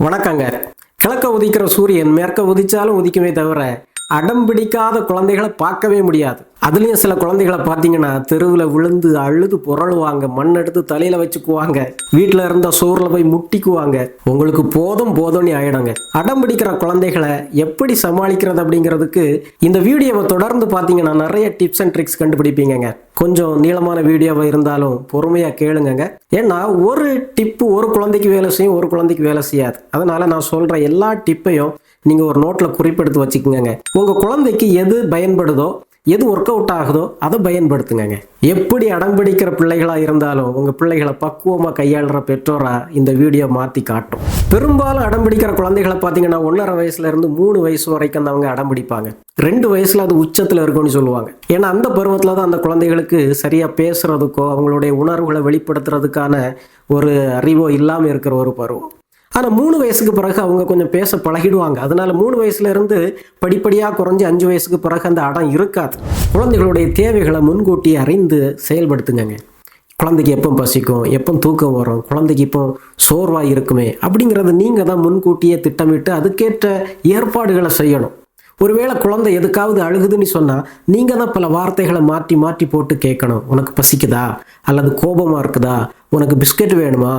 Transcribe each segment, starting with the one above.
வணக்கங்க. கிழக்க உதிக்கிற சூரியன் மேற்க உதிச்சாலும் உதிக்குமே தவிர அடம் பிடிக்காத குழந்தைகளை பார்க்கவே முடியாது. அதுலயும் சில குழந்தைகளை பார்த்தீங்கன்னா தெருவில் விழுந்து அழுது புரளுவாங்க, மண் எடுத்து தலையில வச்சுக்குவாங்க, வீட்டில் இருந்த சோறுல போய் முட்டிக்குவாங்க. உங்களுக்கு போதும் போதும்னு ஆயிடுங்க. அடம் பிடிக்கிற குழந்தைகளை எப்படி சமாளிக்கிறது அப்படிங்கிறதுக்கு இந்த வீடியோவை தொடர்ந்து பார்த்தீங்கன்னா நிறைய டிப்ஸ் அண்ட் ட்ரிக்ஸ் கண்டுபிடிப்பீங்க. கொஞ்சம் நீளமான வீடியோவாக இருந்தாலும் பொறுமையாக கேளுங்க. ஏன்னா ஒரு டிப்பு ஒரு குழந்தைக்கு வேலை செய்யும், ஒரு குழந்தைக்கு வேலை செய்யாது. அதனால நான் சொல்ற எல்லா டிப்பையும் நீங்க ஒரு நோட்ல குறிப்பெடுத்து வச்சுக்கோங்க. உங்க குழந்தைக்கு எது பயன்படுதோ, எது ஒர்க் அவுட் ஆகுதோ அதை பயன்படுத்துங்க. எப்படி அடம்பிடிக்கிற பிள்ளைகளா இருந்தாலும் உங்க பிள்ளைகளை பக்குவமா கையாளுற பெற்றோரா இந்த வீடியோ மாத்தி காட்டும். பெரும்பாலும் அடம்பிடிக்கிற குழந்தைகளை பார்த்தீங்கன்னா 1.5 வயசுல இருந்து 3 வயசு வரைக்கும் அவங்க அடம்பிடிப்பாங்க. 2 வயசுல அது உச்சத்துல இருக்கும்னு சொல்லுவாங்க. ஏன்னா அந்த பருவத்துல தான் அந்த குழந்தைகளுக்கு சரியா பேசுறதுக்கோ அவங்களுடைய உணர்வுகளை வெளிப்படுத்துறதுக்கான ஒரு அறிவோ இல்லாம இருக்கிற ஒரு பருவம். ஆனால் 3 வயசுக்கு பிறகு அவங்க கொஞ்சம் பேச பழகிடுவாங்க. அதனால 3 வயசுல இருந்து படிப்படியாக குறைஞ்சி 5 வயசுக்கு பிறகு அந்த அடம் இருக்காது. குழந்தைகளுடைய தேவைகளை முன்கூட்டி அறிந்து செயல்படுத்துங்க. குழந்தைக்கு எப்போ பசிக்கும், எப்போ தூக்கம் வரும், குழந்தைக்கு இப்போ சோர்வாக இருக்குமே அப்படிங்கிறத நீங்கள் தான் முன்கூட்டியே திட்டமிட்டு அதுக்கேற்ற ஏற்பாடுகளை செய்யணும். ஒருவேளை குழந்தை எதுக்காவது அழுகுதுன்னு சொன்னால் நீங்கள் தான் பல வார்த்தைகளை மாற்றி மாற்றி போட்டு கேட்கணும். உனக்கு பசிக்குதா, அல்லது கோபமாக இருக்குதா, உனக்கு பிஸ்கட் வேணுமா,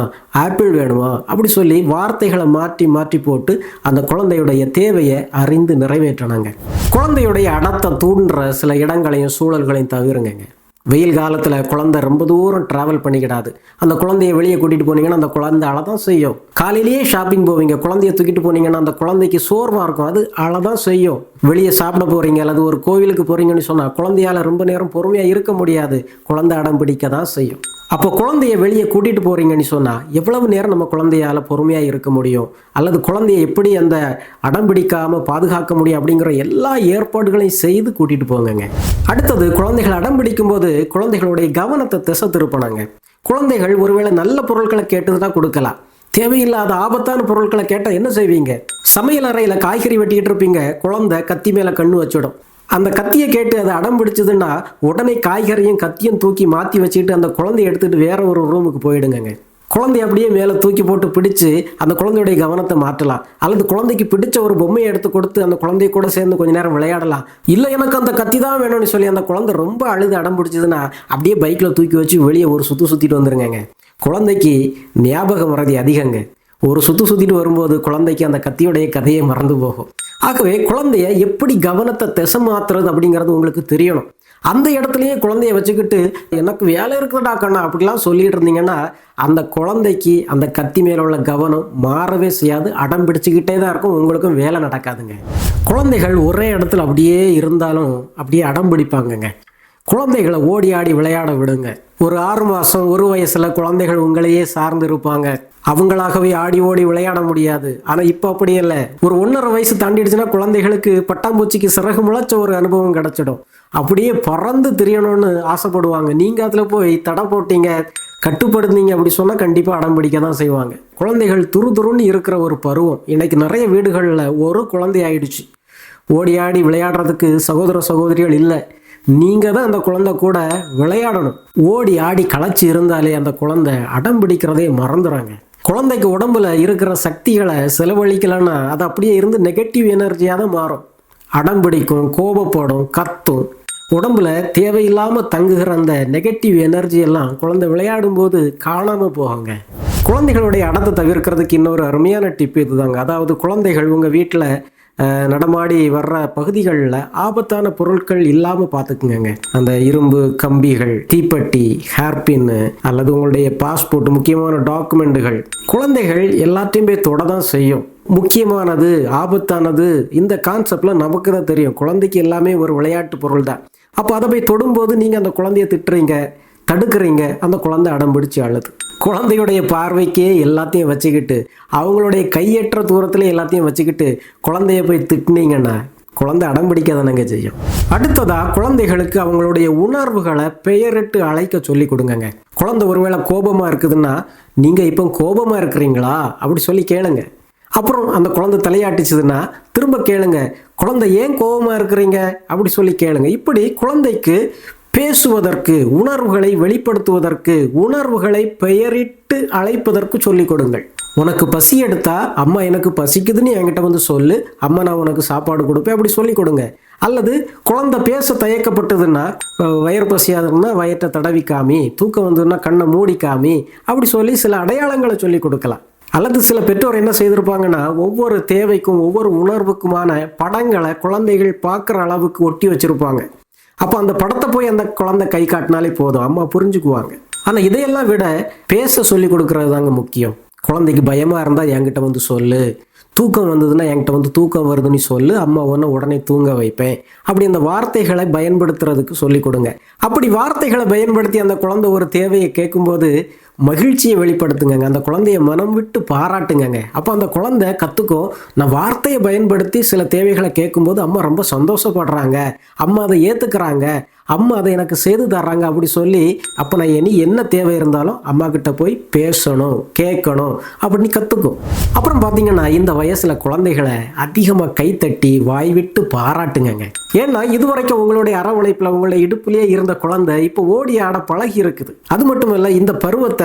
ஆப்பிள் வேணுமா, அப்படி சொல்லி வார்த்தைகளை மாற்றி மாற்றி போட்டு அந்த குழந்தையுடைய தேவையை அறிந்து நிறைவேற்றணுங்க. குழந்தையுடைய அடத்தை தூண்டுற சில இடங்களையும் சூழல்களையும் தவிருங்க. வெயில் காலத்தில் குழந்தை ரொம்ப தூரம் ட்ராவல் பண்ணிக்கிடாது. அந்த குழந்தைய வெளியே கூட்டிகிட்டு போனீங்கன்னா அந்த குழந்தை அழதான் செய்யும். காலையிலேயே ஷாப்பிங் போவீங்க, குழந்தைய தூக்கிட்டு போனீங்கன்னா அந்த குழந்தைக்கு சோர்வாக இருக்கும், அது அழதான் செய்யும். வெளியே சாப்பிட போகிறீங்க அல்லது ஒரு கோவிலுக்கு போகிறீங்கன்னு சொன்னால் குழந்தையால் ரொம்ப நேரம் பொறுமையாக இருக்க முடியாது, குழந்தை அடம் பிடிக்க தான் செய்யும். அப்போ குழந்தைய வெளியே கூட்டிகிட்டு போகிறீங்கன்னு சொன்னால் எவ்வளவு நேரம் நம்ம குழந்தையால் பொறுமையாக இருக்க முடியும், அல்லது குழந்தைய எப்படி அந்த அடம் பிடிக்காமல் பாதுகாக்க முடியும் அப்படிங்கிற எல்லா ஏற்பாடுகளையும் செய்து கூட்டிகிட்டு போங்க. அடுத்தது, குழந்தைகள் அடம் பிடிக்கும் போது குழந்தைகளுடைய கவனத்தை திசை திருப்பணுங்க. குழந்தைகள் ஒருவேளை நல்ல பொருட்களை கேட்டு தான் கொடுக்கலாம், தேவையில்லாத ஆபத்தான பொருட்களை கேட்டால் என்ன செய்வீங்க? சமையல் அறையில் காய்கறி வெட்டிக்கிட்டு இருப்பீங்க, குழந்தை கத்தி மேலே கண்ணு வச்சிடும். அந்த கத்தியை கேட்டு அதை அடம் பிடிச்சதுன்னா உடனே காய்கறியும் கத்தியும் தூக்கி மாற்றி வச்சுக்கிட்டு அந்த குழந்தைய எடுத்துகிட்டு வேற ஒரு ரூமுக்கு போயிடுங்க. குழந்தை அப்படியே மேலே தூக்கி போட்டு பிடிச்சு அந்த குழந்தையுடைய கவனத்தை மாற்றலாம், அல்லது குழந்தைக்கு பிடிச்ச ஒரு பொம்மையை எடுத்து கொடுத்து அந்த குழந்தைய கூட சேர்ந்து கொஞ்ச நேரம் விளையாடலாம். இல்லை எனக்கு அந்த கத்தி தான் வேணும்னு சொல்லி அந்த குழந்தை ரொம்ப அழுது அடம் பிடிச்சதுன்னா அப்படியே பைக்கில் தூக்கி வச்சு வெளியே ஒரு சுற்றிட்டு வந்துருங்க. குழந்தைக்கு ஞாபக மறதி அதிகங்க. ஒரு சுற்றிட்டு வரும்போது குழந்தைக்கு அந்த கத்தியுடைய கதையை மறந்து போகும். ஆகவே குழந்தைய எப்படி கவனத்தை திசை மாத்துறது அப்படிங்கிறது உங்களுக்கு தெரியணும். அந்த இடத்துலயே குழந்தைய வச்சுக்கிட்டு எனக்கு வேலை இருக்குதுடா கண்ணா அப்படிலாம் சொல்லிட்டு இருந்தீங்கன்னா அந்த குழந்தைக்கு அந்த கத்தி மேல உள்ள கவனம் மாறவே செய்யாது, அடம் பிடிச்சுக்கிட்டே தான் இருக்கும், உங்களுக்கும் வேலை நடக்காதுங்க. குழந்தைகள் ஒரே இடத்துல அப்படியே இருந்தாலும் அப்படியே அடம் பிடிப்பாங்கங்க. குழந்தைகளை ஓடி ஆடி விளையாட விடுங்க. ஒரு 6 மாதம் 1 வயசுல குழந்தைகள் உங்களையே சார்ந்து இருப்பாங்க, அவங்களாகவே ஆடி ஓடி விளையாட முடியாது. ஆனால் இப்போ அப்படி இல்லை. ஒரு 1.5 வயசு தாண்டிடுச்சுன்னா குழந்தைகளுக்கு பட்டாம்பூச்சிக்கு சிறகு முளைச்ச ஒரு அனுபவம் கிடைச்சிடும். அப்படியே பறந்து திரியணும்னு ஆசைப்படுவாங்க. நீங்கள் அதில் போய் தடை போட்டீங்க, கட்டுப்படுத்தீங்க அப்படி சொன்னால் கண்டிப்பாக அடம் பிடிக்க தான் செய்வாங்க. குழந்தைகள் துருன்னு இருக்கிற ஒரு பருவம். இன்னைக்கு நிறைய வீடுகளில் ஒரு குழந்தை ஆயிடுச்சு. ஓடி ஆடி விளையாடுறதுக்கு சகோதர சகோதரிகள் இல்லை, நீங்கள் தான் அந்த குழந்தை கூட விளையாடணும். ஓடி ஆடி களைச்சி இருந்தாலே அந்த குழந்தை அடம் பிடிக்கிறதே மறந்துடுறாங்க. குழந்தைக்கு உடம்புல இருக்கிற சக்திகளை செலவழிக்கலைன்னா அது அப்படியே இருந்து நெகட்டிவ் எனர்ஜியாக தான் மாறும். அடம் பிடிக்கும், கோபப்படும், கத்தும். உடம்புல தேவையில்லாமல் தங்குகிற அந்த நெகட்டிவ் எனர்ஜி எல்லாம் குழந்தை விளையாடும் போது காணாமல் போவாங்க. குழந்தைகளுடைய அடத்தை தவிர்க்கிறதுக்கு இன்னொரு அருமையான டிப் இதுதாங்க. அதாவது குழந்தைகள் உங்கள் வீட்டில் நடமாடி வர்ற பகுதிகளில் ஆபத்தான பொருட்கள் இல்லாமல் பார்த்துக்குங்க. அந்த இரும்பு கம்பிகள், தீப்பெட்டி, ஹேர்பின்னு அல்லது உங்களுடைய பாஸ்போர்ட், முக்கியமான டாக்குமெண்ட்டுகள், குழந்தைகள் எல்லாத்தையும் போய் தொட தான் செய்யும். முக்கியமானது ஆபத்தானது இந்த கான்செப்ட்லாம் நமக்கு தான் தெரியும். குழந்தைக்கு எல்லாமே ஒரு விளையாட்டு பொருள் தான். அப்போ அதை போய் தொடும்போது நீங்கள் அந்த குழந்தைய திட்டுறீங்க, தடுக்கிறீங்க, அந்த குழந்தை அடம் பிடிச்சி அழுது. குழந்தையுடைய பார்வைக்கே எல்லாத்தையும் வச்சுக்கிட்டு அவங்களுடைய கையற்ற தூரத்துல எல்லாத்தையும் வச்சுக்கிட்டு குழந்தைய போய் திட்டினீங்கன்னா குழந்தை அடம் பிடிக்க தானங்க செய்யும். அடுத்ததா, குழந்தைகளுக்கு அவங்களுடைய உணர்வுகளை பெயரிட்டு அழைக்க சொல்லி கொடுங்க. குழந்தை ஒருவேளை கோபமா இருக்குதுன்னா நீங்க இப்போ கோபமா இருக்கிறீங்களா அப்படி சொல்லி கேளுங்க. அப்புறம் அந்த குழந்தை தலையாட்டிச்சதுன்னா திரும்ப கேளுங்க, குழந்தை ஏன் கோபமா இருக்கிறீங்க அப்படி சொல்லி கேளுங்க. இப்படி குழந்தைக்கு பேசுவதற்கு, உணர்வுகளை வெளிப்படுத்துவதற்கு, உணர்வுகளை பெயரிட்டு அழைப்பதற்கு சொல்லிக் கொடுங்கள். உனக்கு பசி எடுத்தா அம்மா எனக்கு பசிக்குதுன்னு என்கிட்ட வந்து சொல்லு, அம்மா நான் உனக்கு சாப்பாடு கொடுப்பேன், அப்படி சொல்லி கொடுங்க. அல்லது குழந்தை பேச தயக்கப்பட்டதுன்னா, வயிறு பசியாதுன்னா வயிற்றை தடவிக்காமி, தூக்கம் வந்ததுன்னா கண்ணை மூடிக்காமி, அப்படி சொல்லி சில அடையாளங்களை சொல்லி கொடுக்கலாம். அல்லது சில பெற்றோர் என்ன செய்திருப்பாங்கன்னா, ஒவ்வொரு தேவைக்கும் ஒவ்வொரு உணர்வுக்குமான படங்களை குழந்தைகள் பார்க்குற அளவுக்கு ஒட்டி வச்சிருப்பாங்க. அப்போ அந்த படத்தை போய் அந்த குழந்தை கை காட்டினாலே போதும், அம்மா புரிஞ்சுக்குவாங்க. ஆனால் இதையெல்லாம் விட பேச சொல்லி கொடுக்கறது தாங்க முக்கியம். குழந்தைக்கு பயமாக இருந்தால் என்கிட்ட வந்து சொல்லு, தூக்கம் வந்ததுன்னா என்கிட்ட வந்து தூக்கம் வருதுன்னு சொல்லு, அம்மா ஒன்று உடனே தூங்க வைப்பேன். அப்படி அந்த வார்த்தைகளை பயன்படுத்துறதுக்கு சொல்லி கொடுங்க. அப்படி வார்த்தைகளை பயன்படுத்தி அந்த குழந்தை ஒரு தேவையை கேட்கும்போது மகிழ்ச்சியை வெளிப்படுத்துங்க. அந்த குழந்தைய மனம் விட்டு பாராட்டுங்க. அப்போ அந்த குழந்தை கற்றுக்கும், நான் வார்த்தையை பயன்படுத்தி சில தேவைகளை கேட்கும்போது அம்மா ரொம்ப சந்தோஷப்படுறாங்க, அம்மா அதை ஏற்றுக்கிறாங்க, அம்மா அதை எனக்கு செய்து தர்றாங்க அப்படி சொல்லி, அப்போ நான் இனி என்ன தேவை இருந்தாலும் அம்மா கிட்ட போய் பேசணும், கேட்கணும் அப்படின்னு கற்றுக்கும். அப்புறம் பார்த்தீங்கன்னா இந்த வயசில் குழந்தைகளை அதிகமாக கைத்தட்டி வாய் விட்டு பாராட்டுங்க. ஏன்னா இதுவரைக்கும் உங்களுடைய அரவணைப்பில் உங்களுடைய இடுப்புலேயே இருந்த குழந்தை இப்போ ஓடி ஆட பழகி இருக்குது. அது மட்டும் இல்லை, இந்த பருவத்தை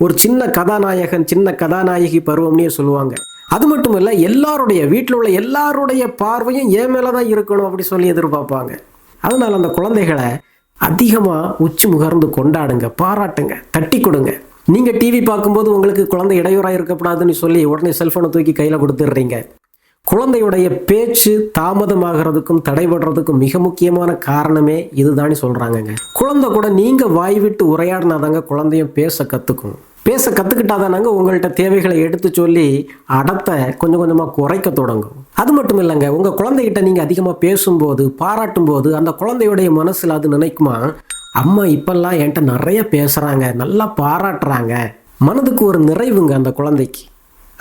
ஒரு சின்ன கதாநாயகன் சின்ன கதாநாயகி பருவம்னே சொல்லுவாங்க. அது மட்டும் இல்லை, எல்லாருடைய வீட்டில் உள்ள எல்லாருடைய பார்வையும் என் மேலே தான் இருக்கணும் அப்படி சொல்லி எதிர்பார்ப்பாங்க. அதனால் அந்த குழந்தைகளை அதிகமாக உச்சி முகர்ந்து கொண்டாடுங்க, பாராட்டுங்க, தட்டி கொடுங்க. நீங்கள் டிவி பார்க்கும்போது உங்களுக்கு குழந்தை இடையூறாக இருக்கக்கூடாதுன்னு சொல்லி உடனே செல்ஃபோனை தூக்கி கையில் கொடுத்துட்றீங்க. குழந்தையுடைய பேச்சு தாமதமாகிறதுக்கும் தடைபடுறதுக்கும் மிக முக்கியமான காரணமே இதுதானே சொல்கிறாங்கங்க. குழந்தை கூட நீங்கள் வாய் விட்டு உரையாடினாதாங்க குழந்தையும் பேச கற்றுக்கும். பேச கற்றுக்கிட்டாதானாங்க உங்கள்கிட்ட தேவைகளை எடுத்து சொல்லி அடத்தை கொஞ்சம் கொஞ்சமாக குறைக்க தொடங்கும். அது மட்டும் இல்லைங்க, உங்கள் குழந்தைகிட்ட நீங்கள் அதிகமாக பேசும்போது பாராட்டும் போது அந்த குழந்தையுடைய மனசில் அது நினைக்குமா, அம்மா இப்பெல்லாம் என்கிட்ட நிறைய பேசுகிறாங்க, நல்லா பாராட்டுறாங்க. மனதுக்கு ஒரு நிறைவுங்க அந்த குழந்தைக்கு.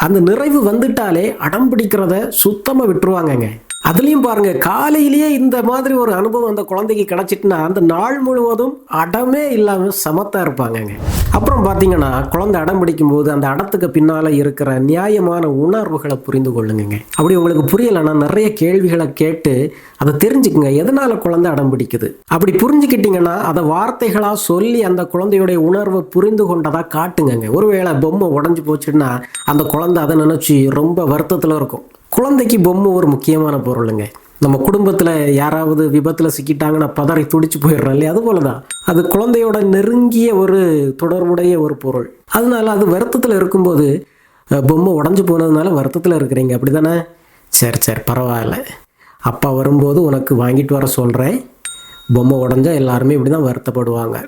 அந்த நிறைவு வந்துட்டாலே அடம் பிடிக்கிறத சுத்தமாக விட்டுருவாங்கங்க. அதுலேயும் பாருங்க, காலையிலேயே இந்த மாதிரி ஒரு அனுபவம் அந்த குழந்தைக்கு கிடைச்சிட்டுனா அந்த நாள் முழுவதும் அடமே இல்லாமல் சமத்தா இருப்பாங்கங்க. அப்புறம் பார்த்தீங்கன்னா குழந்தை அடம் பிடிக்கும் போது அந்த அடத்துக்கு பின்னால் இருக்கிற நியாயமான உணர்வுகளை புரிந்து கொள்ளுங்க. அப்படி உங்களுக்கு புரியலைன்னா நிறைய கேள்விகளை கேட்டு அதை தெரிஞ்சுக்குங்க, எதனால குழந்தை அடம் பிடிக்குது. அப்படி புரிஞ்சுக்கிட்டீங்கன்னா அதை வார்த்தைகளாக சொல்லி அந்த குழந்தையுடைய உணர்வை புரிந்து கொண்டதா காட்டுங்க. ஒருவேளை பொம்மை உடஞ்சி போச்சுன்னா அந்த குழந்தை அதை நினச்சி ரொம்ப வருத்தத்தில் இருக்கும். குழந்தைக்கு பொம்மை ஒரு முக்கியமான பொருளுங்க. நம்ம குடும்பத்தில் யாராவது விபத்தில் சிக்கிட்டாங்கன்னா பதறி துடிச்சு போயிடுறோம் இல்லையா, அது போல தான் அது குழந்தையோட நெருங்கிய ஒரு தொடர்புடைய ஒரு பொருள். அதனால அது வருத்தத்தில் இருக்கும்போது, பொம்மை உடஞ்சி போனதுனால வருத்தத்தில் இருக்கிறீங்க அப்படி தானே, சரி பரவாயில்ல, அப்பா வரும்போது உனக்கு வாங்கிட்டு வர சொல்கிறேன், பொம்மை உடஞ்சா எல்லாருமே இப்படி தான் வருத்தப்படுவாங்க,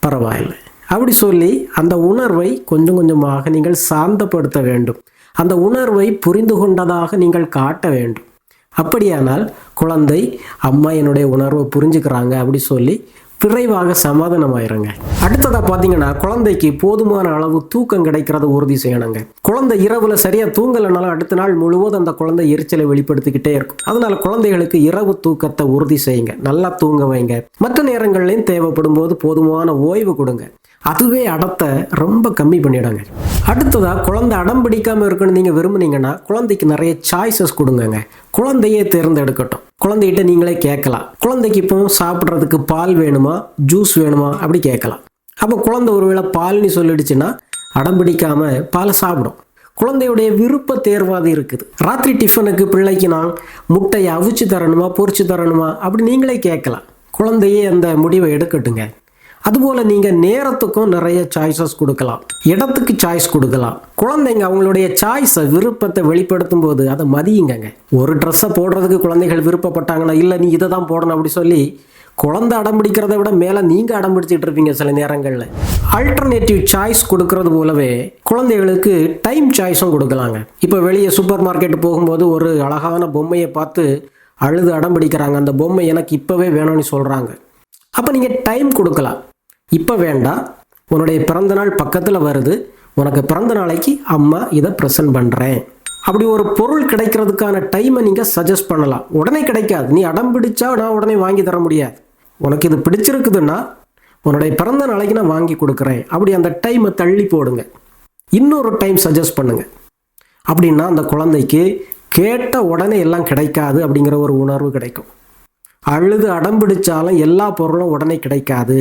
பரவாயில்லை அப்படி சொல்லி அந்த உணர்வை கொஞ்சம் கொஞ்சமாக நீங்கள் சாந்தப்படுத்த வேண்டும். அந்த உணர்வை புரிந்து கொண்டதாக நீங்கள் காட்ட வேண்டும். அப்படியானால் குழந்தை அம்மா என்னுடைய உணர்வை புரிஞ்சுக்கிறாங்க அப்படி சொல்லி விரைவாக சமாதானமாயிருங்க. அடுத்ததாக பார்த்தீங்கன்னா குழந்தைக்கு போதுமான அளவு தூக்கம் கிடைக்கிறத உறுதி செய்யணுங்க. குழந்தை இரவுல சரியா தூங்கலைனாலும் அடுத்த நாள் முழுவதும் அந்த குழந்தை எரிச்சலை வெளிப்படுத்திக்கிட்டே இருக்கும். அதனால குழந்தைகளுக்கு இரவு தூக்கத்தை உறுதி செய்யுங்க, நல்லா தூங்க வைங்க. மற்ற நேரங்கள்லையும் தேவைப்படும் போது போதுமான ஓய்வு கொடுங்க. அதுவே அடத்தை ரொம்ப கம்மி பண்ணிடுங்க. அடுத்ததா குழந்தை அடம் பிடிக்காம இருக்குன்னு நீங்க விரும்புனீங்கன்னா குழந்தைக்கு நிறைய சாய்ஸஸ் கொடுங்க. குழந்தையே தேர்ந்தெடுக்கட்டும். குழந்தைகிட்ட நீங்களே கேட்கலாம், குழந்தைக்கு இப்போ சாப்பிட்றதுக்கு பால் வேணுமா ஜூஸ் வேணுமா அப்படி கேட்கலாம். அப்போ குழந்தை ஒருவேளை பால்னு சொல்லிடுச்சுன்னா அடம் பிடிக்காம பாலை சாப்பிடும். குழந்தையுடைய விருப்ப தேர்வாது இருக்குது. ராத்திரி டிஃபனுக்கு பிள்ளைக்கு நான் முட்டையை அவிச்சு தரணுமா பொரிச்சு தரணுமா அப்படி நீங்களே கேட்கலாம். குழந்தையே அந்த முடிவை எடுக்கட்டுங்க. அதுபோல் நீங்கள் நேரத்துக்கும் நிறைய சாய்ஸஸ் கொடுக்கலாம், இடத்துக்கு சாய்ஸ் கொடுக்கலாம். குழந்தைங்க அவங்களுடைய சாய்ஸை விருப்பத்தை வெளிப்படுத்தும் போது அதை மதியுங்க. ஒரு ட்ரெஸ்ஸை போடுறதுக்கு குழந்தைகள் விருப்பப்பட்டாங்கன்னா இல்லை நீ இதை தான் போடணும் அப்படி சொல்லி குழந்தை அடம் பிடிக்கிறத விட மேலே நீங்கள் அடம் பிடிச்சிட்டு இருப்பீங்க சில நேரங்களில். ஆல்டர்னேட்டிவ் சாய்ஸ் கொடுக்கறது போலவே குழந்தைகளுக்கு டைம் சாய்ஸும் கொடுக்கலாங்க. இப்போ வெளியே சூப்பர் மார்க்கெட் போகும்போது ஒரு அழகான பொம்மையை பார்த்து அழுது அடம் பிடிக்கிறாங்க, அந்த பொம்மை எனக்கு இப்போவே வேணும்னு சொல்கிறாங்க. அப்போ நீங்கள் டைம் கொடுக்கலாம். இப்போ வேண்டாம், உன்னுடைய பிறந்த நாள் பக்கத்தில் வருது, உனக்கு பிறந்த நாளைக்கு அம்மா இதை ப்ரெசென்ட் பண்ணுறேன். அப்படி ஒரு பொருள் கிடைக்கிறதுக்கான டைமை நீங்கள் சஜஸ்ட் பண்ணலாம். உடனே கிடைக்காது, நீ அடம் பிடிச்சா நான் உடனே வாங்கி தர முடியாது. உனக்கு இது பிடிச்சிருக்குதுன்னா உன்னுடைய பிறந்த நாளைக்கு நான் வாங்கி கொடுக்குறேன் அப்படி அந்த டைமை தள்ளி போடுங்க. இன்னொரு டைம் சஜஸ்ட் பண்ணுங்க. அப்படின்னா அந்த குழந்தைக்கு கேட்ட உடனே எல்லாம் கிடைக்காது அப்படிங்கிற ஒரு உணர்வு கிடைக்கும். அழுது அடம் பிடிச்சாலும் எல்லா பொருளும் உடனே கிடைக்காது,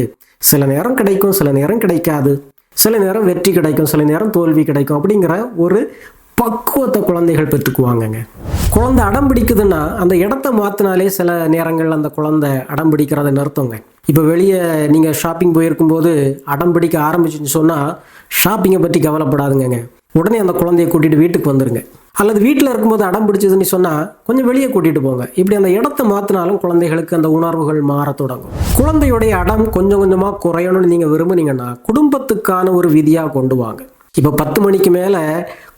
சில நேரம் கிடைக்கும் சில நேரம் கிடைக்காது. சில நேரம் வெற்றி கிடைக்கும், சில நேரம் தோல்வி கிடைக்கும். அப்படிங்கிற ஒரு பக்குவத்தை குழந்தைகள் பெற்றுக்குவாங்கங்க. குழந்தை அடம் பிடிக்குதுன்னா அந்த இடத்த மாற்றினாலே சில நேரங்கள் அந்த குழந்தை அடம் பிடிக்கிறத நிறுத்துங்க. இப்போ வெளியே நீங்கள் ஷாப்பிங் போயிருக்கும்போது அடம் பிடிக்க ஆரம்பிச்சுன்னு சொன்னால் ஷாப்பிங்கை பற்றி கவலைப்படாதுங்க. உடனே அந்த குழந்தைய கூட்டிகிட்டு வீட்டுக்கு வந்துடுங்க. அல்லது வீட்டில் இருக்கும்போது அடம் பிடிச்சதுன்னு சொன்னால் கொஞ்சம் வெளியே கூட்டிகிட்டு போங்க. இப்படி அந்த இடத்த மாற்றினாலும் குழந்தைகளுக்கு அந்த உணர்வுகள் மாற தொடங்கும். குழந்தையுடைய அடம் கொஞ்சம் கொஞ்சமாக குறையணும்னு நீங்கள் விரும்புனீங்கன்னா குடும்பத்துக்கான ஒரு விதியாக கொண்டு வாங்க. இப்போ 10 மணிக்கு மேலே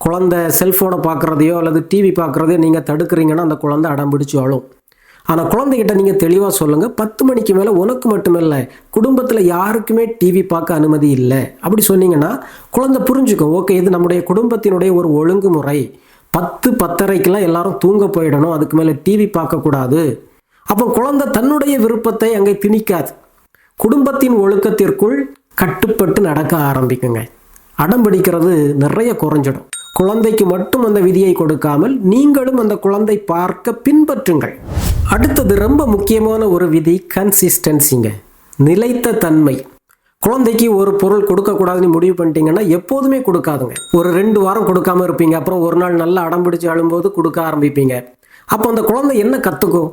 குழந்தை செல்ஃபோனை பார்க்குறதையோ அல்லது டிவி பார்க்குறதையோ நீங்கள் தடுக்கிறீங்கன்னா அந்த குழந்தை அடம் பிடிச்சி அழும். ஆனால் குழந்தைகிட்ட நீங்கள் தெளிவாக சொல்லுங்கள், 10 மணிக்கு மேலே உனக்கு மட்டுமில்லை குடும்பத்தில் யாருக்குமே டிவி பார்க்க அனுமதி இல்லை. அப்படி சொன்னீங்கன்னா குழந்தை புரிஞ்சுக்கும், ஓகே இது நம்முடைய குடும்பத்தினுடைய ஒரு ஒழுங்குமுறை. 10-10:30க்கெல்லாம் எல்லாரும் தூங்க போயிடணும், அதுக்கு மேலே டிவி பார்க்கக்கூடாது. அப்போ குழந்தை தன்னுடைய விருப்பத்தை அங்கே திணிக்காது. குடும்பத்தின் ஒழுக்கத்திற்குள் கட்டுப்பட்டு நடக்க ஆரம்பிக்குங்க. அடம் பிடிக்கிறது நிறைய குறைஞ்சிடும். குழந்தைக்கு மட்டும் அந்த விதியை கொடுக்காமல் நீங்களும் அந்த குழந்தை பார்க்க பின்பற்றுங்கள். அடுத்தது ரொம்ப முக்கியமான ஒரு விதி கன்சிஸ்டன்சிங்க, நிலைத்த தன்மை. குழந்தைக்கு ஒரு பொருள் கொடுக்கக்கூடாதுன்னு முடிவு பண்ணிட்டீங்கன்னா எப்போதுமே கொடுக்காதுங்க. ஒரு 2 வாரம் கொடுக்காம இருப்பீங்க, அப்புறம் ஒரு நாள் நல்லா அடம் பிடிச்சி அழும்போது கொடுக்க ஆரம்பிப்பீங்க. அப்போ அந்த குழந்தை என்ன கற்றுக்கும்?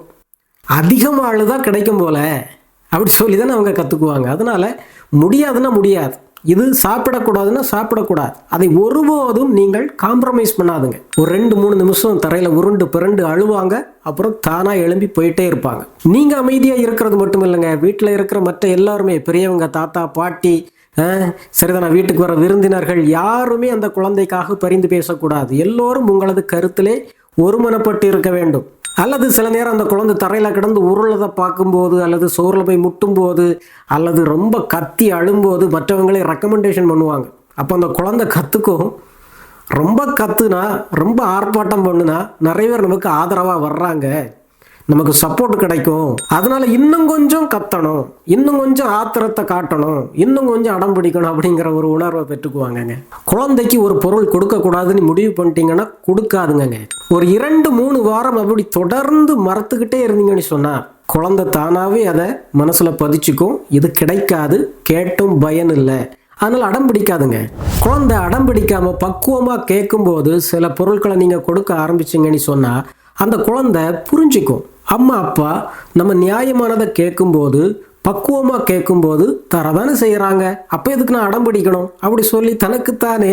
அதிகமாக அழுதான் கிடைக்கும் போல அப்படி சொல்லி தானே அவங்க கற்றுக்குவாங்க. அதனால முடியாதுன்னா முடியாது, இது சாப்பிடக்கூடாதுன்னா சாப்பிடக்கூடாது, அதை ஒருபோதும் நீங்கள் காம்ப்ரமைஸ் பண்ணாதுங்க. ஒரு 2-3 நிமிஷம் தரையில் உருண்டு பிறண்டு அழுவாங்க, அப்புறம் தானாக எழும்பி போயிட்டே இருப்பாங்க. நீங்கள் அமைதியாக இருக்கிறது மட்டும் இல்லைங்க, வீட்டில் இருக்கிற மற்ற எல்லாருமே, பெரியவங்க, தாத்தா, பாட்டி, சரிதானா, வீட்டுக்கு வர விருந்தினர்கள் யாருமே அந்த குழந்தைக்காக பரிந்து பேசக்கூடாது. எல்லோரும் உங்களது கருத்திலே ஒருமனப்பட்டு இருக்க வேண்டும். அல்லது சில நேரம் அந்த குழந்தை தரையில் கிடந்து உருளதை பார்க்கும்போது அல்லது சோறில் போய் முட்டும்போது அல்லது ரொம்ப கத்தி அழும்போது மற்றவங்களே ரெக்கமெண்டேஷன் பண்ணுவாங்க. அப்போ அந்த குழந்தை கற்றுக்கும். ரொம்ப கத்துனா, ரொம்ப ஆர்ப்பாட்டம் பண்ணுனா நிறைய பேர் நமக்கு ஆதரவாக வர்றாங்க, நமக்கு சப்போர்ட் கிடைக்கும். அதனால இன்னும் கொஞ்சம் கத்தணும், இன்னும் கொஞ்சம் ஆத்திரத்தை காட்டணும், இன்னும் கொஞ்சம் அடம் பிடிக்கணும் அப்படிங்கிற ஒரு உணர்வை பெற்றுக்குவாங்கங்க. குழந்தைக்கு ஒரு பொருள் கொடுக்கக்கூடாதுன்னு முடிவு பண்ணிட்டீங்கன்னா கொடுக்காதுங்க. ஒரு 2-3 வாரம் அப்படி தொடர்ந்து மறத்துக்கிட்டே இருந்தீங்கன்னு சொன்னால் குழந்தை தானாகவே அதை மனசில் பதிச்சுக்கும், இது கிடைக்காது, கேட்டும் பயன் இல்லை, அதனால் அடம் பிடிக்காதுங்க. குழந்தை அடம் பிடிக்காமல் பக்குவமாக கேட்கும்போது சில பொருட்களை நீங்கள் கொடுக்க ஆரம்பிச்சிங்கன்னு சொன்னால் அந்த குழந்தை புரிஞ்சிக்கும், அம்மா அப்பா நம்ம நியாயமானதை கேட்கும்போது பக்குவமாக கேட்கும்போது தரதானே செய்கிறாங்க, அப்போ எதுக்கு நான் அடம் பிடிக்கணும் அப்படி சொல்லி தனக்குத்தானே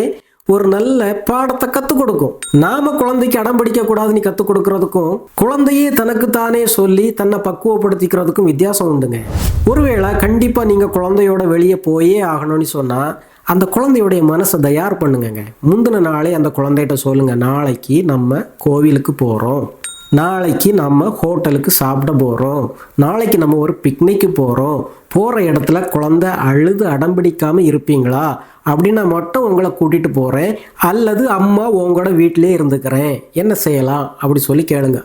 ஒரு நல்ல பாடத்தை கற்றுக் கொடுக்கும். நாம குழந்தைக்கு அடம் பிடிக்கக்கூடாதுன்னு கற்றுக் கொடுக்கறதுக்கும் குழந்தையே தனக்குத்தானே சொல்லி தன்னை பக்குவப்படுத்திக்கிறதுக்கும் வித்தியாசம் உண்டுங்க. ஒருவேளை கண்டிப்பாக நீங்கள் குழந்தையோட வெளியே போயே ஆகணும்னு சொன்னால் அந்த குழந்தையுடைய மனசை தயார் பண்ணுங்க. முந்தின நாளே அந்த குழந்தைகிட்ட சொல்லுங்க, நாளைக்கு நம்ம கோவிலுக்கு போகிறோம், நாளைக்கு நம்ம ஹோட்டலுக்கு சாப்பிட போகிறோம், நாளைக்கு நம்ம ஒரு பிக்னிக்கு போகிறோம், போகிற இடத்துல குழந்தை அழுது அடம்பிடிக்காமல் இருப்பீங்களா அப்படின்னா மட்டும் உங்களை கூட்டிகிட்டு போகிறேன், அல்லது அம்மா உங்களோட வீட்டிலே இருந்துக்கிறேன், என்ன செய்யலாம் அப்படி சொல்லி கேளுங்க.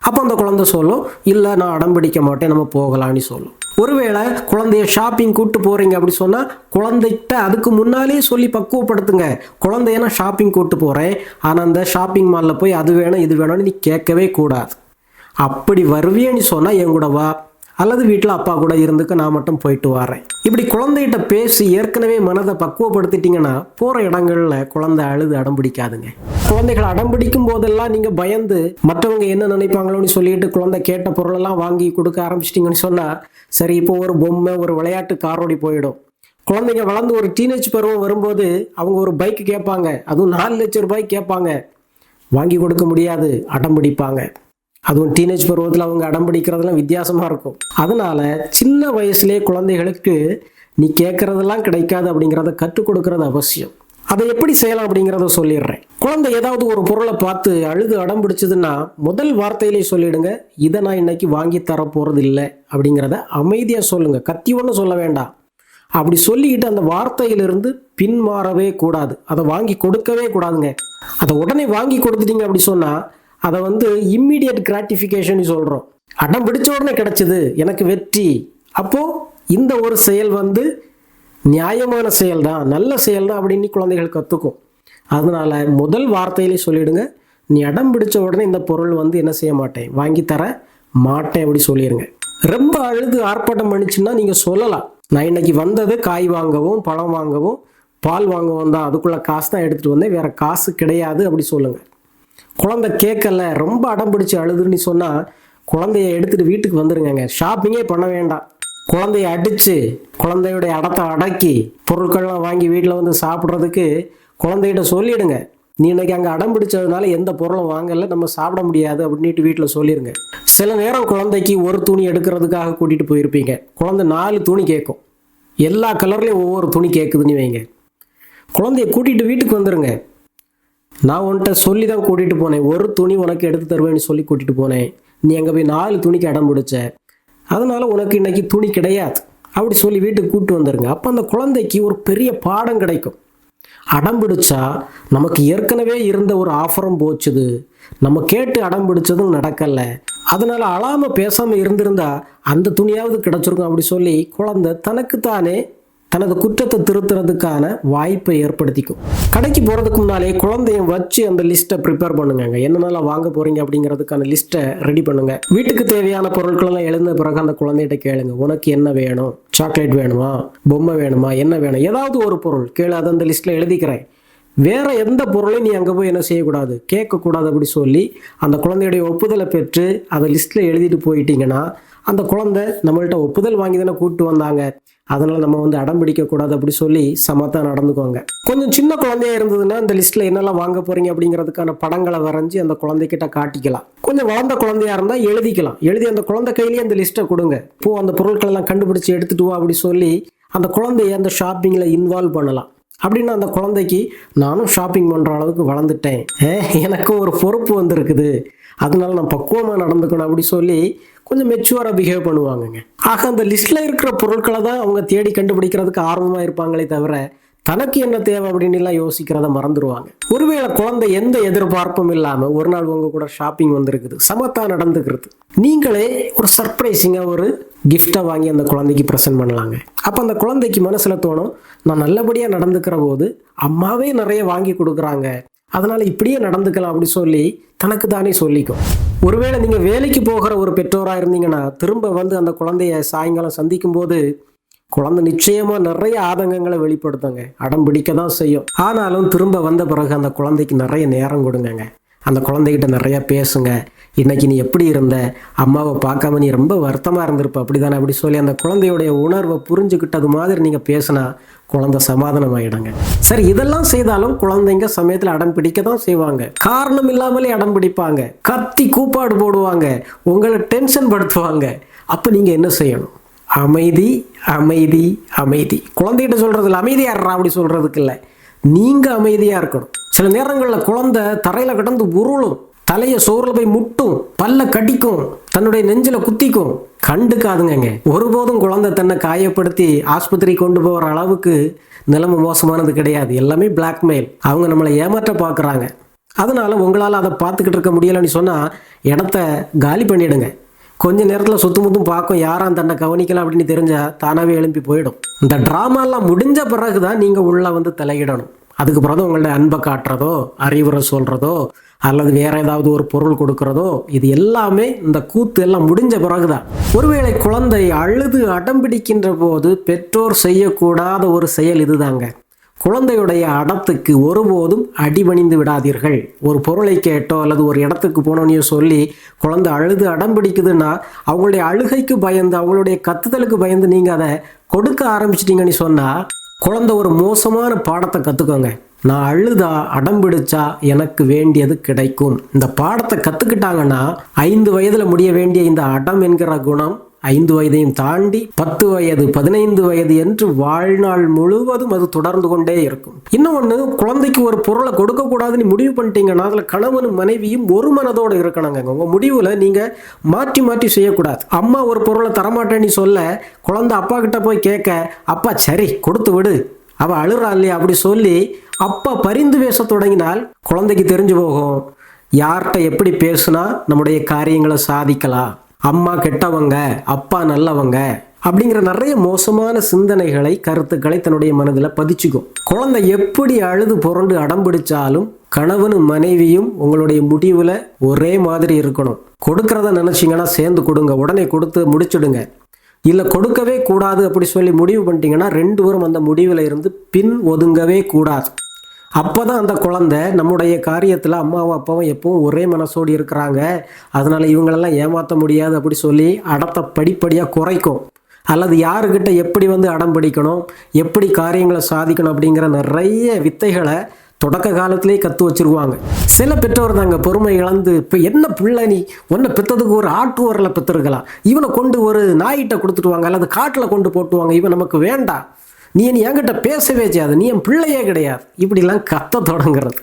அப்போ அந்த குழந்தை சொல்லும், இல்லை நான் அடம்பிடிக்க மாட்டேன், நம்ம போகலான்னு சொல்லும். ஒருவேளை குழந்தைய ஷாப்பிங் கூப்பிட்டு போகிறீங்க அப்படி சொன்னால் குழந்தைகிட்ட அதுக்கு முன்னாலே சொல்லி பக்குவப்படுத்துங்க. குழந்தைய நான் ஷாப்பிங் கூப்பிட்டு போகிறேன், ஆனால் அந்த ஷாப்பிங் மாலில் போய் அது வேணும் இது வேணும்னு நீ கேட்கவே கூடாது. அப்படி வருவியன்னு சொன்னால் என் கூட வா, அல்லது வீட்டில் அப்பா கூட இருந்துக்க, நான் மட்டும் போயிட்டு வரேன். இப்படி குழந்தைகிட்ட பேசி ஏற்கனவே மனதை பக்குவப்படுத்திட்டீங்கன்னா போகிற இடங்களில் குழந்தை அழுது அடம் பிடிக்காதுங்க. குழந்தைகள் அடம் பிடிக்கும் போதெல்லாம் நீங்கள் பயந்து மற்றவங்க என்ன நினைப்பாங்களோன்னு சொல்லிட்டு குழந்தை கேட்ட பொருளெல்லாம் வாங்கி கொடுக்க ஆரம்பிச்சிட்டிங்கன்னு சொன்னால் சரி, இப்போ ஒரு பொம்மை ஒரு விளையாட்டு காரோடி போயிடும். குழந்தைங்க வளர்ந்து ஒரு டீனேஜ் பருவம் வரும்போது அவங்க ஒரு பைக் கேட்பாங்க, அதுவும் 4 லட்சம் ரூபாய்க்கு கேட்பாங்க, வாங்கி கொடுக்க முடியாது, அடம் பிடிப்பாங்க. அதுவும் டீனேஜ் பருவத்தில் அவங்க அடம் பிடிக்கிறதுலாம் வித்தியாசமாக இருக்கும். அதனால சின்ன வயசுலேயே குழந்தைகளுக்கு நீ கேட்கறதெல்லாம் கிடைக்காது அப்படிங்கிறத கற்றுக் கொடுக்கறது அவசியம். அதை எப்படி செய்யலாம் அப்படிங்கிறத சொல்லிடுறேன். குழந்தை ஏதாவது ஒரு பொருளை பார்த்து அழுது அடம் பிடிச்சதுன்னா முதல் வார்த்தையிலே சொல்லிடுங்க, இதை நான் இன்னைக்கு வாங்கி தர போகிறது இல்லை அப்படிங்கிறத அமைதியாக சொல்லுங்க, கத்தி ஒன்றும் சொல்ல வேண்டாம். அப்படி சொல்லிக்கிட்டு அந்த வார்த்தையிலிருந்து பின்மாறவே கூடாது, அதை வாங்கி கொடுக்கவே கூடாதுங்க. அதை உடனே வாங்கி கொடுத்துட்டீங்க அப்படி சொன்னால் அதை இம்மிடியட் கிராட்டிஃபிகேஷன் சொல்கிறோம். அடம் பிடிச்ச உடனே கிடைச்சது எனக்கு வெற்றி. அப்போது இந்த ஒரு செயல் நியாயமான செயல் தான், நல்ல செயல் தான் அப்படின்னு குழந்தைகள் கற்றுக்கும். அதனால முதல் வார்த்தையிலே சொல்லிடுங்க, நீ அடம் பிடிச்ச உடனே இந்த பொருள் என்ன செய்ய மாட்டேன், வாங்கி தர மாட்டேன் அப்படி சொல்லிடுங்க. ரொம்ப அழுது ஆர்ப்பாட்டம் பண்ணிச்சுன்னா நீங்கள் சொல்லலாம், நான் இன்னைக்கு வந்தது காய் வாங்கவும் பழம் வாங்கவும் பால் வாங்க வந்தா அதுக்குள்ள காசு தான் எடுத்துட்டு வந்தேன், வேற காசு கிடையாது அப்படி சொல்லுங்க. குழந்தை கேட்கல, ரொம்ப அடம் பிடிச்சு அழுதுன்னு சொன்னா குழந்தைய எடுத்துட்டு வீட்டுக்கு வந்துருங்க. ஷாப்பிங்கே பண்ண வேண்டாம். குழந்தைய அடிச்சு குழந்தையுடைய அடத்தை அடக்கி பொருட்கள்லாம் வாங்கி வீட்டில் வந்து சாப்பிட்றதுக்கு குழந்தைகிட்ட சொல்லிடுங்க, நீ இன்னைக்கு அங்கே அடம் பிடிச்சதுனால எந்த பொருளும் வாங்கல, நம்ம சாப்பிட முடியாது அப்படின்ட்டு வீட்டில் சொல்லிடுங்க. சில நேரம் குழந்தைக்கு ஒரு துணி எடுக்கிறதுக்காக கூட்டிகிட்டு போயிருப்பீங்க, குழந்தை 4 துணி கேட்கும், எல்லா கலர்லேயும் ஒவ்வொரு துணி கேட்குதுன்னு வைங்க. குழந்தைய கூட்டிகிட்டு வீட்டுக்கு வந்துடுங்க. நான் உன்கிட்ட சொல்லி தான் கூட்டிகிட்டு போனேன், ஒரு துணி உனக்கு எடுத்து தருவேன்னு சொல்லி கூட்டிகிட்டு போனேன், நீ அங்கே போய் 4 துணிக்கு அடம் பிடிச்ச, அதனால உனக்கு இன்னைக்கு துணி கிடையாது அப்படி சொல்லி வீட்டுக்கு கூப்பிட்டு வந்துடுங்க. அப்போ அந்த குழந்தைக்கு ஒரு பெரிய பாடம் கிடைக்கும். அடம் பிடிச்சா நமக்கு ஏற்கனவே இருந்த ஒரு ஆஃபரும் போச்சுது, நம்ம கேட்டு அடம் பிடிச்சதும் நடக்கலை, அதனால அழாமல் பேசாமல் இருந்திருந்தா அந்த துணியாவது கிடைச்சிருக்கும் அப்படி சொல்லி குழந்தை தனக்குத்தானே தனது குற்றத்தை திருத்துறதுக்கான வாய்ப்பை ஏற்படுத்திக்கும். கடைக்கு போகிறதுக்கு முன்னாலே குழந்தைய வச்சு அந்த லிஸ்ட்டை ப்ரிப்பேர் பண்ணுங்க. என்னென்னலாம் வாங்க போகிறீங்க அப்படிங்கிறதுக்கான லிஸ்ட்டை ரெடி பண்ணுங்க. வீட்டுக்கு தேவையான பொருட்களெல்லாம் எழுந்த பிறகு அந்த குழந்தைகிட்ட கேளுங்க, உனக்கு என்ன வேணும், சாக்லேட் வேணுமா, பொம்மை வேணுமா, என்ன வேணும், ஏதாவது ஒரு பொருள் கேளு, அதை அந்த லிஸ்ட்டில் எழுதிக்கிறேன், வேற எந்த பொருளையும் நீ அங்கே போய் என்ன செய்யக்கூடாது, கேட்கக்கூடாது அப்படி சொல்லி அந்த குழந்தையுடைய ஒப்புதலை பெற்று அதை லிஸ்ட்டில் எழுதிட்டு போயிட்டீங்கன்னா அந்த குழந்தை நம்மள்கிட்ட ஒப்புதல் வாங்கி தானே கூப்பிட்டு வந்தாங்க, அதனால் நம்ம வந்து அடம் பிடிக்கக்கூடாது அப்படி சொல்லி சமத்தான் நடந்துக்குவாங்க. கொஞ்சம் சின்ன குழந்தையா இருந்ததுன்னா அந்த லிஸ்ட்டில் என்னெல்லாம் வாங்க போகிறீங்க அப்படிங்கிறதுக்கான படங்களை வரைஞ்சி அந்த குழந்தைகிட்ட காட்டிக்கலாம். கொஞ்சம் வளர்ந்த குழந்தையா இருந்தால் எழுதிக்கலாம், எழுதி அந்த குழந்தை கையிலேயே அந்த லிஸ்ட்டை கொடுங்க, இப்போ அந்த பொருட்களெல்லாம் கண்டுபிடிச்சி எடுத்துட்டு வா அப்படி சொல்லி அந்த குழந்தைய அந்த ஷாப்பிங்கில் இன்வால்வ் பண்ணலாம். அப்படின்னா அந்த குழந்தைக்கு நானும் ஷாப்பிங் பண்ணுற அளவுக்கு வளர்ந்துட்டேன், எனக்கும் ஒரு பொறுப்பு வந்திருக்குது, அதனால நான் பக்குவமாக நடந்துக்கணும் அப்படி சொல்லி கொஞ்சம் மெச்சுவராக பிஹேவ் பண்ணுவாங்கங்க. ஆக அந்த லிஸ்ட்டில் இருக்கிற பொருட்களை தான் அவங்க தேடி கண்டுபிடிக்கிறதுக்கு ஆர்வமாக இருப்பாங்களே தவிர தனக்கு என்ன தேவை அப்படின்னு யோசிக்கிறத மறந்துடுவாங்க. ஒருவேளை குழந்தை எந்த எதிர்பார்ப்பும் இல்லாமல் ஒரு நாள் உங்க கூட ஷாப்பிங் வந்திருக்குது, சமத்தா நடந்துக்கிறது, நீங்களே ஒரு சர்ப்ரைசிங்காக ஒரு கிஃப்டை வாங்கி அந்த குழந்தைக்கு ப்ரெசென்ட் பண்ணலாங்க. அப்போ அந்த குழந்தைக்கு மனசில் தோணும், நான் நல்லபடியாக நடந்துக்கிற போது அம்மாவே நிறைய வாங்கி கொடுக்குறாங்க, அதனால இப்படியே நடந்துக்கலாம் அப்படி சொல்லி தனக்கு தானே சொல்லிக்கும். ஒருவேளை நீங்கள் வேலைக்கு போகிற ஒரு பெற்றோராக இருந்தீங்கன்னா திரும்ப வந்து அந்த குழந்தைய சாயங்காலம் சந்திக்கும் போது குழந்தை நிச்சயமாக நிறைய ஆதங்கங்களை வெளிப்படுத்துங்க, அடம் பிடிக்க தான் செய்யும். ஆனாலும் திரும்ப வந்த பிறகு அந்த குழந்தைக்கு நிறைய நேரம் கொடுங்கங்க. அந்த குழந்தைகிட்ட நிறைய பேசுங்க, இன்னைக்கு நீ எப்படி இருந்த, அம்மாவை பார்க்காம நீ ரொம்ப வருத்தமாக இருந்திருப்ப அப்படிதானே அப்படி சொல்லி அந்த குழந்தையுடைய உணர்வை புரிஞ்சுக்கிட்டது மாதிரி நீங்கள் பேசினா குழந்தை சமாதானம் ஆகிடுங்க. சரி, இதெல்லாம் செய்தாலும் குழந்தைங்க சமயத்தில் அடம் பிடிக்க தான் செய்வாங்க, காரணம் இல்லாமலே அடம் பிடிப்பாங்க, கத்தி கூப்பாடு போடுவாங்க, உங்களை டென்ஷன் படுத்துவாங்க. அப்போ நீங்கள் என்ன செய்யணும்? அமைதி அமைதி அமைதி. குழந்தைகிட்ட சொல்றதுல அமைதியாடுறா அப்படி சொல்றதுக்கு இல்லை, நீங்க அமைதியா இருக்கணும். சில நேரங்களில் குழந்தை தரையில கிடந்து உருளும், தலையை சோறுல போய் முட்டும், பல்ல கடிக்கும், தன்னுடைய நெஞ்சில குத்திக்கும், கண்டுக்காதுங்க. ஒருபோதும் குழந்தை தன்னை காயப்படுத்தி ஆஸ்பத்திரி கொண்டு போகிற அளவுக்கு நிலைமை மோசமானது கிடையாது. எல்லாமே பிளாக்மெயில், அவங்க நம்மளை ஏமாற்ற பார்க்குறாங்க. அதனால உங்களால் அதை பார்த்துக்கிட்டு இருக்க முடியலைன்னு சொன்னால் இடத்த காலி பண்ணிடுங்க. கொஞ்ச நேரத்தில் சுத்தமுத்தும் பார்க்கும், யாரும் தன்னை கவனிக்கலாம் அப்படின்னு தெரிஞ்சால் தானாகவே எழுப்பி போயிடும். இந்த ட்ராமாலாம் முடிஞ்ச பிறகு தான் நீங்கள் உள்ளே வந்து தலையிடணும். அதுக்கு பிறகு உங்கள்ட்ட அன்பை காட்டுறதோ, அறிவுரை சொல்கிறதோ, அல்லது வேற ஏதாவது ஒரு பொருள் கொடுக்கறதோ, இது எல்லாமே இந்த கூத்து எல்லாம் முடிஞ்ச பிறகுதான். ஒருவேளை குழந்தை அழுது அடம்பிடிக்கின்ற போது பெற்றோர் செய்யக்கூடாத ஒரு செயல் இதுதாங்க. குழந்தையுடைய அடத்துக்கு ஒருபோதும் அடிபணிந்து விடாதீர்கள். ஒரு பொருளை கேட்டோ அல்லது ஒரு இடத்துக்கு போனோன்னு சொல்லி குழந்தை அழுது அடம் பிடிக்குதுன்னா அவங்களுடைய அழுகைக்கு பயந்து, அவங்களுடைய கத்துதலுக்கு பயந்து நீங்கள் அதை கொடுக்க ஆரம்பிச்சிட்டிங்கன்னு சொன்னால் குழந்தை ஒரு மோசமான பாடத்தை கற்றுக்கோங்க. நான் அழுதா அடம் பிடிச்சா எனக்கு வேண்டியது கிடைக்கும். இந்த பாடத்தை கற்றுக்கிட்டாங்கன்னா 5 வயதில் முடிய வேண்டிய இந்த அடம் என்கிற குணம் 5 வயதையும் தாண்டி 10 வயது 15 வயது என்று வாழ்நாள் முழுவதும் அது தொடர்ந்து கொண்டே இருக்கும். இன்னொன்று, குழந்தைக்கு ஒரு பொருளை கொடுக்கக்கூடாதுன்னு முடிவு பண்ணிட்டீங்கன்னா அதில் கணவனும் மனைவியும் ஒரு மனதோடு இருக்கணுங்க. உங்கள் முடிவில் நீங்கள் மாற்றி மாற்றி செய்யக்கூடாது. அம்மா ஒரு பொருளை தரமாட்டேன்னு சொல்ல குழந்தை அப்பா கிட்ட போய் கேட்க, அப்பா சரி கொடுத்து விடு, அவள் அழுறா இல்லையா அப்படி சொல்லி அப்பா பரிந்து பேச தொடங்கினால் குழந்தைக்கு தெரிஞ்சு போகும் யார்கிட்ட எப்படி பேசுனா நம்முடைய காரியங்களை சாதிக்கலாம், அம்மா கெட்டவங்க அப்பா நல்லவங்க அப்படிங்கிற நிறைய மோசமான சிந்தனைகளை, கருத்துக்களை தன்னுடைய மனதில் பதிச்சுக்கும். குழந்தை எப்படி அழுது புரண்டு அடம்பிடிச்சாலும் கணவனும் மனைவியும் உங்களுடைய முடிவில் ஒரே மாதிரி இருக்கணும். கொடுக்கறத நினைச்சிங்கன்னா சேர்ந்து கொடுங்க, உடனே கொடுத்து முடிச்சுடுங்க. இல்லை கொடுக்கவே கூடாது அப்படி சொல்லி முடிவு பண்ணிட்டீங்கன்னா 2 பேரும் அந்த முடிவில் இருந்து பின் ஒதுங்கவே கூடாது. அப்போ தான் அந்த குழந்தை நம்முடைய காரியத்தில் அம்மாவும் அப்பாவும் எப்பவும் ஒரே மனசோடு இருக்கிறாங்க, அதனால் இவங்களெல்லாம் ஏமாற்ற முடியாது அப்படி சொல்லி அடத்தை படிப்படியாக குறைக்கும். அல்லது யாருக்கிட்ட எப்படி அடம் பிடிக்கணும், எப்படி காரியங்களை சாதிக்கணும் அப்படிங்கிற நிறைய வித்தைகளை தொடக்க காலத்திலே கற்று வச்சுருவாங்க. சில பெற்றோர் தாங்க பொறுமை இழந்து, இப்போ என்ன பிள்ளை நீ, ஒன்றை பெற்றதுக்கு ஒரு ஆட்டு உரலை பெற்றிருக்கலாம், இவனை கொண்டு ஒரு நாயிட்ட கொடுத்துட்டுவாங்க அல்லது காட்டில் கொண்டு போட்டுவாங்க, இவன் நமக்கு வேண்டாம், நீ என்கிட்ட பேசவே செய்யாது, நீ என் பிள்ளையே கிடையாது, இப்படிலாம் கத்த தொடங்குறது.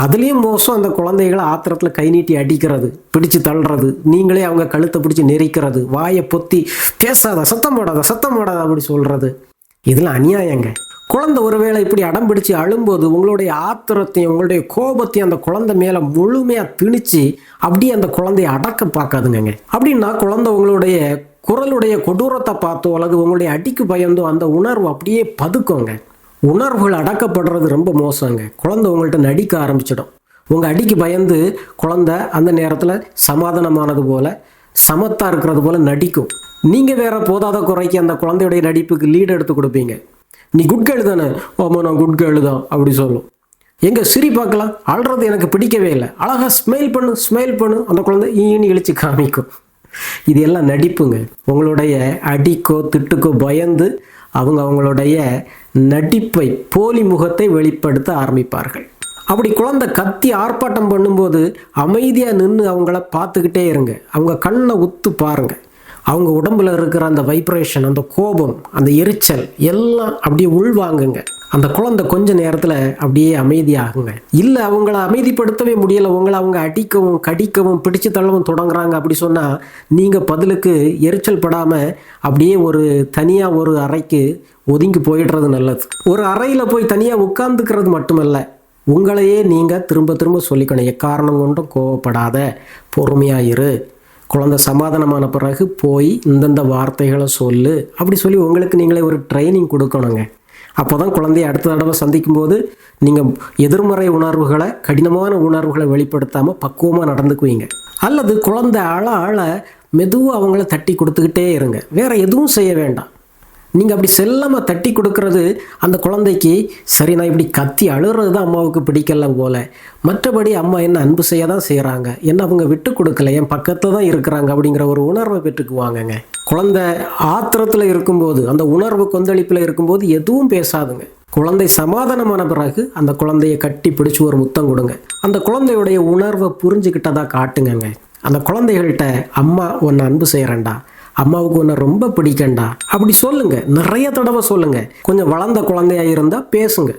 அதுலேயும் மோசம் அந்த குழந்தைகளை ஆத்திரத்தில் கை நீட்டி அடிக்கிறது, பிடிச்சு தள்ளுறது, நீங்களே அவங்க கழுத்தை பிடிச்சி நெரிக்கிறது, வாயை பொத்தி பேசாத, சத்தம் போடாத அப்படி சொல்கிறது. இதெல்லாம் அநியாயங்க. குழந்தை ஒருவேளை இப்படி அடம் பிடிச்சு அழும்போது உங்களுடைய ஆத்திரத்தையும் உங்களுடைய கோபத்தையும் அந்த குழந்தை மேலே முழுமையாக திணிச்சு அப்படியே அந்த குழந்தைய அடக்க பார்க்காதுங்க. அப்படின்னா குழந்தை உங்களுடைய குரலுடைய கொடூரத்தை பார்த்தோ அல்லது உங்களுடைய அடிக்கு பயந்தோ அந்த உணர்வு அப்படியே பதுக்கோங்க. உணர்வுகள் அடக்கப்படுறது ரொம்ப மோசங்க. குழந்தை உங்கள்கிட்ட நடிக்க ஆரம்பிச்சிடும். உங்கள் அடிக்கு பயந்து குழந்தை அந்த நேரத்தில் சமாதானமானது போல சமத்தாக இருக்கிறது போல நடிக்கும். நீங்கள் வேற போதாத குறைக்கு அந்த குழந்தையுடைய நடிப்புக்கு லீடு எடுத்து கொடுப்பீங்க. நீ குட் கேர்ள் தானே, ஆமாம் நான் குட் கேர்ள் தான் அப்படி சொல்லும். எங்கே சிரி பார்க்கலாம், அழுறது எனக்கு பிடிக்கவே இல்லை, அழகாக ஸ்மைல் பண்ணு அந்த குழந்தை ஈன்னு இழிச்சு காமிக்கும். இது எல்லாம் நடிப்புங்க. உங்களுடைய அடிக்கோ திட்டுக்கோ பயந்து அவங்களுடைய நடிப்பை போலி முகத்தை வெளிப்படுத்த ஆரம்பிப்பார்கள். அப்படி குழந்தை கத்தி ஆர்ப்பாட்டம் பண்ணும்போது அமைதியாக நின்று அவங்கள பார்த்துக்கிட்டே இருங்க. அவங்க கண்ணை உத்து பாருங்க. அவங்க உடம்புல இருக்கிற அந்த வைப்ரேஷன், அந்த கோபம், அந்த எரிச்சல் எல்லாம் அப்படியே உள்வாங்குங்க. அந்த குழந்தை கொஞ்ச நேரத்தில் அப்படியே அமைதியாகுங்க. இல்லை அவங்கள அமைதிப்படுத்தவே முடியலை, உங்களை அவங்க அடிக்கவும் கடிக்கவும் பிடிச்சு தள்ளவும் தொடங்குறாங்க அப்படி சொன்னால் நீங்கள் பதிலுக்கு எரிச்சல் படாமல் அப்படியே தனியாக ஒரு அறைக்கு ஒதுங்கி போயிடுறது நல்லது. ஒரு அறையில் போய் தனியாக உட்கார்ந்துக்கிறது மட்டுமல்ல, உங்களையே நீங்கள் திரும்ப திரும்ப சொல்லிக்கணும், எக்காரணம் கொண்டும் கோவப்படாத, பொறுமையாக இரு, குழந்தை சமாதானமான பிறகு போய் இந்தந்த வார்த்தைகளை சொல்லு அப்படி சொல்லி உங்களுக்கு நீங்களே ஒரு ட்ரைனிங் கொடுக்கணுங்க. அப்போ தான் குழந்தைய அடுத்த தடவை சந்திக்கும் போது நீங்கள் எதிர்மறை உணர்வுகளை, கடினமான உணர்வுகளை வெளிப்படுத்தாமல் பக்குவமாக நடந்துக்குவீங்க. அல்லது குழந்தை அழ மெதுவாக அவங்கள தட்டி கொடுத்துக்கிட்டே இருங்க. வேறு எதுவும் செய்ய வேண்டாம். நீங்கள் அப்படி செல்லமாக தட்டி கொடுக்கறது அந்த குழந்தைக்கு சரி, நான் இப்படி கத்தி அழுகிறது தான் அம்மாவுக்கு பிடிக்கல போல, மற்றபடி அம்மா என்ன அன்பு செய்ய தான் செய்கிறாங்க, என்ன அவங்க விட்டு கொடுக்கல, என் பக்கத்தில் தான் இருக்கிறாங்க அப்படிங்கிற ஒரு உணர்வை பெற்றுக்குவாங்கங்க. குழந்தை ஆத்திரத்தில் இருக்கும்போது, அந்த உணர்வு கொந்தளிப்பில் இருக்கும்போது எதுவும் பேசாதுங்க. குழந்தை சமாதானமான பிறகு அந்த குழந்தைய கட்டி பிடிச்சி ஒரு முத்தம் கொடுங்க. அந்த குழந்தையுடைய உணர்வை புரிஞ்சுக்கிட்டதா காட்டுங்கங்க. அந்த குழந்தைகள்கிட்ட அம்மா உன்னை அன்பு செய்கிறேன்டா, அம்மாவுக்கு ஒன்று ரொம்ப பிடிக்கண்டா அப்படி சொல்லுங்க. நிறைய தடவை சொல்லுங்க. கொஞ்சம் வளர்ந்த குழந்தையா இருந்தால் பேசுங்க.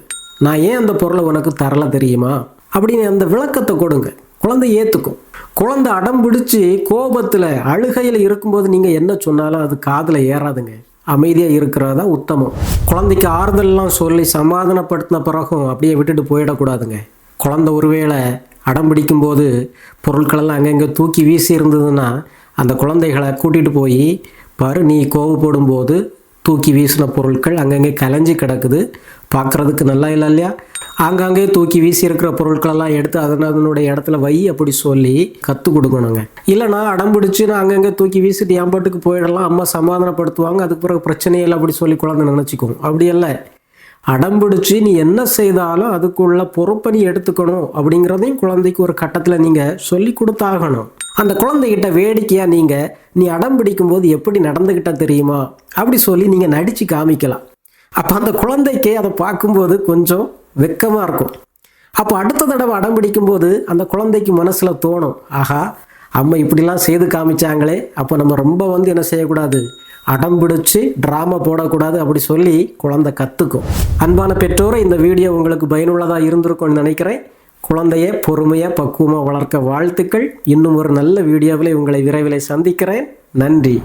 நான் ஏன் அந்த பொருளை உனக்கு தரல தெரியுமா அப்படின்னு அந்த விளக்கத்தை கொடுங்க. குழந்தை ஏற்றுக்கும். குழந்தை அடம் பிடிச்சி கோபத்தில் அழுகையில் இருக்கும்போது நீங்கள் என்ன சொன்னாலும் அது காதில் ஏறாதுங்க. அமைதியாக இருக்கிறதா உத்தமம். குழந்தைக்கு ஆறுதல்லாம் சொல்லி சமாதானப்படுத்தின பிறகும் அப்படியே விட்டுட்டு போயிடக்கூடாதுங்க. குழந்தை ஒருவேளை அடம் பிடிக்கும்போது பொருட்களெல்லாம் அங்கங்கே தூக்கி வீசி இருந்ததுன்னா அந்த குழந்தைகளை கூட்டிகிட்டு போய் பாரு, நீ கோவப்படும்போது தூக்கி வீசின பொருட்கள் அங்கங்கே கலைஞ்சி கிடக்குது, பார்க்குறதுக்கு நல்லா இல்லை இல்லையா, ஆங்காங்கே தூக்கி வீசி இருக்கிற பொருட்களெல்லாம் எடுத்து அதனுடைய இடத்துல வை அப்படி சொல்லி கற்றுக் கொடுக்கணுங்க. இல்லைனா அடம் பிடிச்சி நான் அங்கங்கே தூக்கி வீசிட்டு என் பாட்டுக்கு போயிடலாம், அம்மா சமாதானப்படுத்துவாங்க, அதுக்கு பிறகு பிரச்சனையில்லை அப்படி சொல்லி குழந்தை நினச்சிக்கும். அப்படி இல்லை, அடம் பிடிச்சி நீ என்ன செய்தாலும் அதுக்குள்ள பொறுப்பை நீ எடுத்துக்கணும் அப்படிங்கிறதையும் குழந்தைக்கு ஒரு கட்டத்தில் நீங்கள் சொல்லி கொடுத்தாகணும். அந்த குழந்தைகிட்ட வேடிக்கையாக நீங்கள் நீ அடம் பிடிக்கும்போது எப்படி நடந்துக்கிட்ட தெரியுமா அப்படி சொல்லி நீங்கள் நடித்து காமிக்கலாம். அப்போ அந்த குழந்தைக்கே அதை பார்க்கும்போது கொஞ்சம் வெக்கமாக இருக்கும். அப்போ அடுத்த தடவை அடம் பிடிக்கும்போது அந்த குழந்தைக்கு மனசில் தோணும், ஆஹா அம்மா இப்படிலாம் செய்து காமிச்சாங்களே, அப்போ நம்ம ரொம்ப என்ன செய்யக்கூடாது, அடம் பிடிச்சி ட்ராமா போடக்கூடாது அப்படி சொல்லி குழந்தை கற்றுக்கும். அன்பான பெற்றோரை, இந்த வீடியோ உங்களுக்கு பயனுள்ளதாக இருந்திருக்கும்னு நினைக்கிறேன். குழந்தைய பொறுமையாக பக்குவமாக வளர்க்க வாழ்த்துக்கள். இன்னும் ஒரு நல்ல வீடியோவில் உங்களை விரைவில் சந்திக்கிறேன். நன்றி.